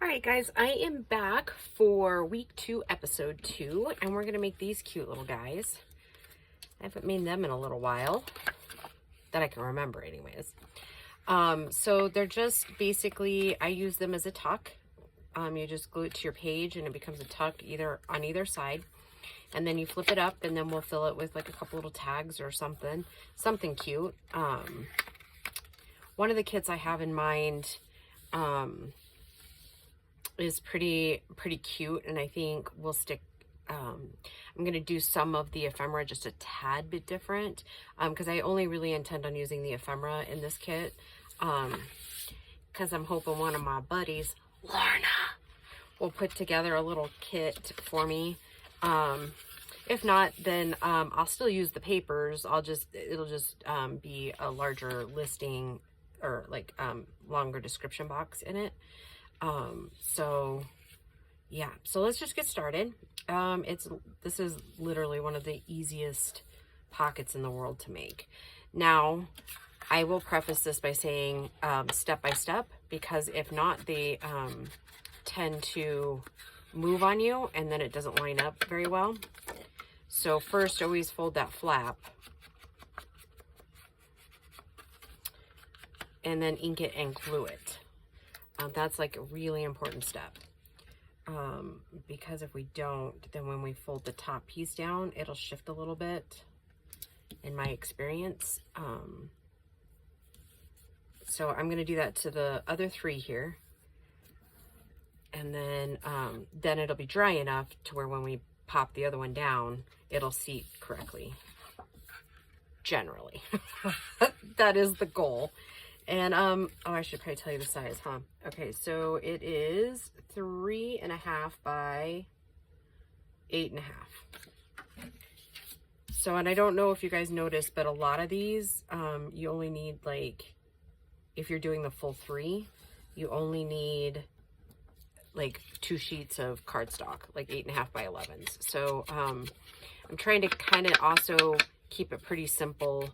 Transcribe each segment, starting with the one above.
All right, guys, I am back for week 2, episode 2, and we're going to make these cute little guys. I haven't made them in a little while, that I can remember anyways. So they're just basically, I use them as a tuck. You just glue it to your page and it becomes a tuck on either side. And then you flip it up and then we'll fill it with like a couple little tags or something cute. One of the kits I have in mind, is pretty cute, and I think we'll stick, I'm going to do some of the ephemera just a tad bit different, because I only really intend on using the ephemera in this kit, because I'm hoping one of my buddies, Lorna, will put together a little kit for me. If not, then I'll still use the papers. It'll just be a larger listing or like longer description box in it. So yeah, so let's just get started. This is literally one of the easiest pockets in the world to make. Now, I will preface this by saying, step by step, because if not, they, tend to move on you and then it doesn't line up very well. So first, always fold that flap and then ink it and glue it. That's like a really important step, because if we don't, then when we fold the top piece down, it'll shift a little bit in my experience. So I'm going to do that to the other 3 here. And then it'll be dry enough to where when we pop the other one down, it'll seat correctly. Generally, that is the goal. And, oh, I should probably tell you the size, huh? Okay, so it is 3.5 by 8.5. So, and I don't know if you guys noticed, but a lot of these, you only need like, if you're doing the full 3, you only need like 2 sheets of cardstock, like 8.5 by 11s. So, I'm trying to kind of also keep it pretty simple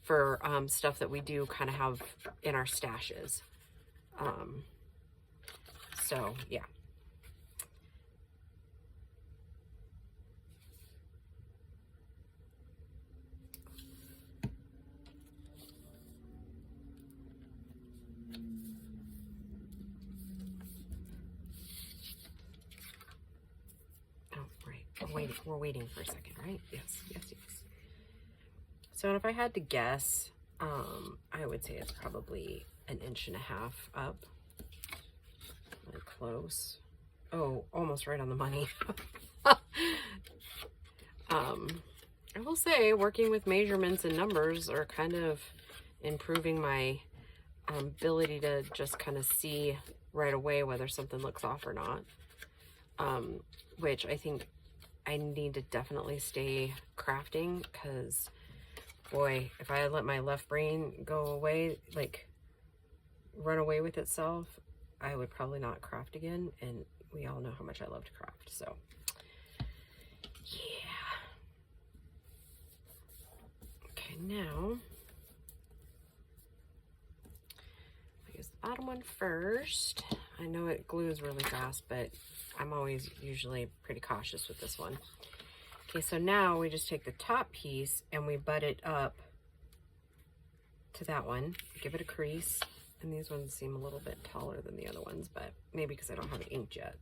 for stuff that we do kind of have in our stashes. So yeah. Oh, right. We're waiting for a second, right? Yes. So if I had to guess, I would say it's probably 1.5 inches up. Really close. Oh, almost right on the money. I will say working with measurements and numbers are kind of improving my ability to just kind of see right away whether something looks off or not. Which I think I need to definitely stay crafting, because boy, if I let my left brain go away, like run away with itself, I would probably not craft again. And we all know how much I love to craft. So yeah. Okay, now I use the bottom one first. I know it glues really fast, but I'm always usually pretty cautious with this one. Okay, so now we just take the top piece and we butt it up to that one, give it a crease, and these ones seem a little bit taller than the other ones, but maybe because I don't have it inked yet.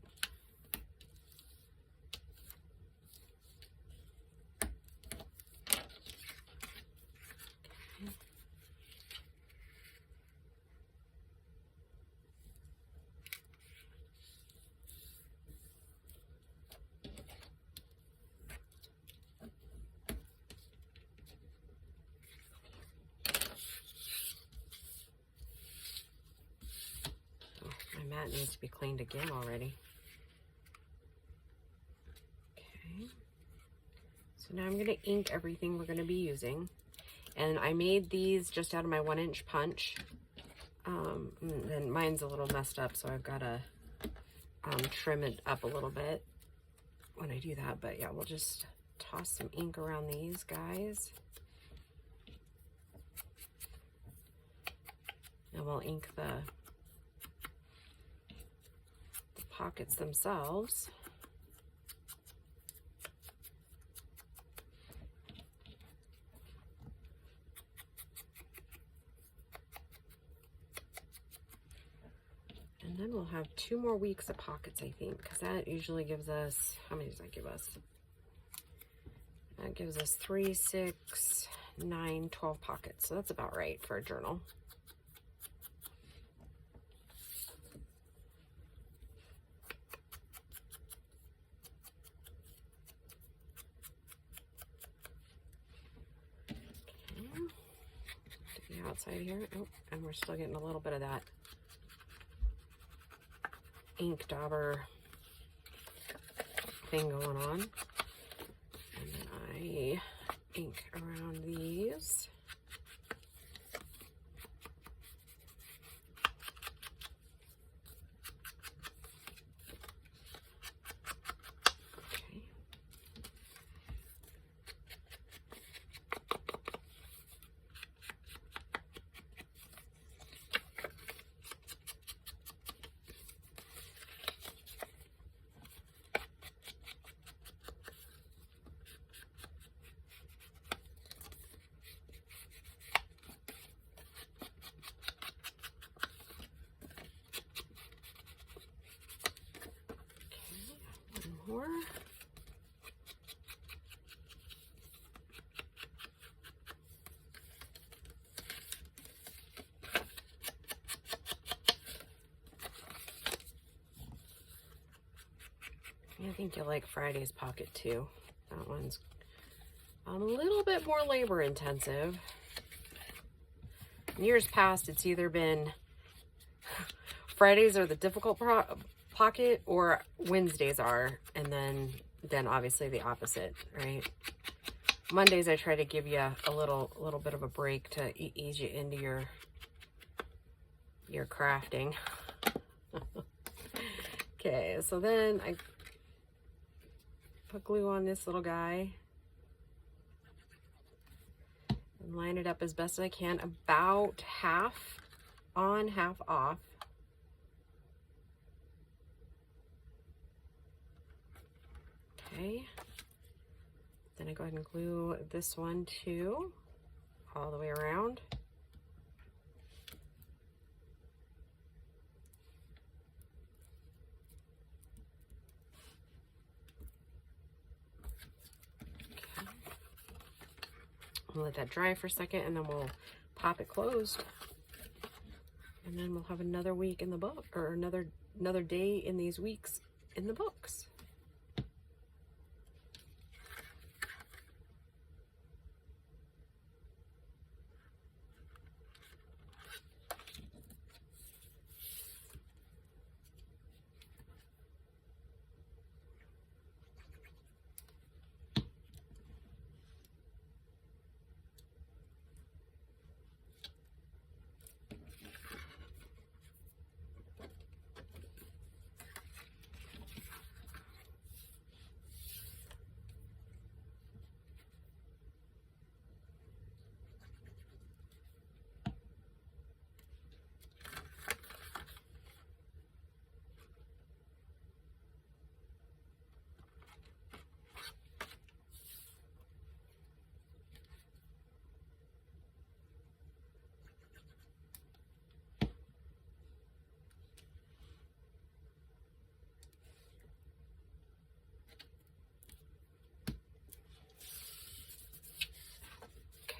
My mat needs to be cleaned again already. Okay. So now I'm going to ink everything we're going to be using. And I made these just out of my 1-inch punch. And mine's a little messed up, so I've got to trim it up a little bit when I do that. But yeah, we'll just toss some ink around these guys. And we'll ink the pockets themselves. And then we'll have 2 more weeks of pockets, I think, because that usually gives us, how many does that give us? That gives us 3, 6, 9, 12 pockets. So that's about right for a journal. Okay. To the outside here. Oh, and we're still getting a little bit of that ink dauber thing going on. And then I ink around these. Okay. More. I think you'll like Friday's pocket too. That one's a little bit more labor intensive. In years past, it's either been Fridays are the difficult pocket or Wednesdays are, and then obviously the opposite, right? Mondays I try to give you a little bit of a break to ease you into your crafting. Okay, so then I put glue on this little guy and line it up as best as I can, about half on, half off. Okay, then I go ahead and glue this one too, all the way around. Okay. We'll let that dry for a second and then we'll pop it closed. And then we'll have another week in the book, or another day in these weeks in the books.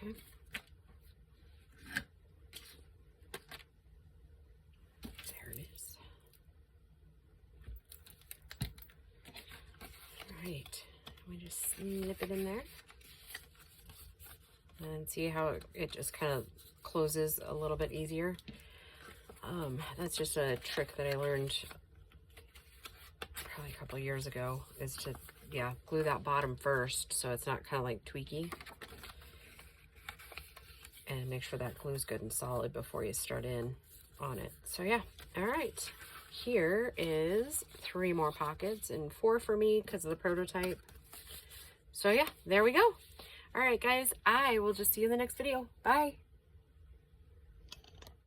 Okay. There it is. All right, we just snip it in there. And see how it just kind of closes a little bit easier. That's just a trick that I learned probably a couple years ago, is to, yeah, glue that bottom first so it's not kind of like tweaky. And make sure that glue's good and solid before you start in on it. So yeah, all right. Here is 3 more pockets and 4 for me because of the prototype. So yeah, there we go. All right, guys, I will just see you in the next video. Bye.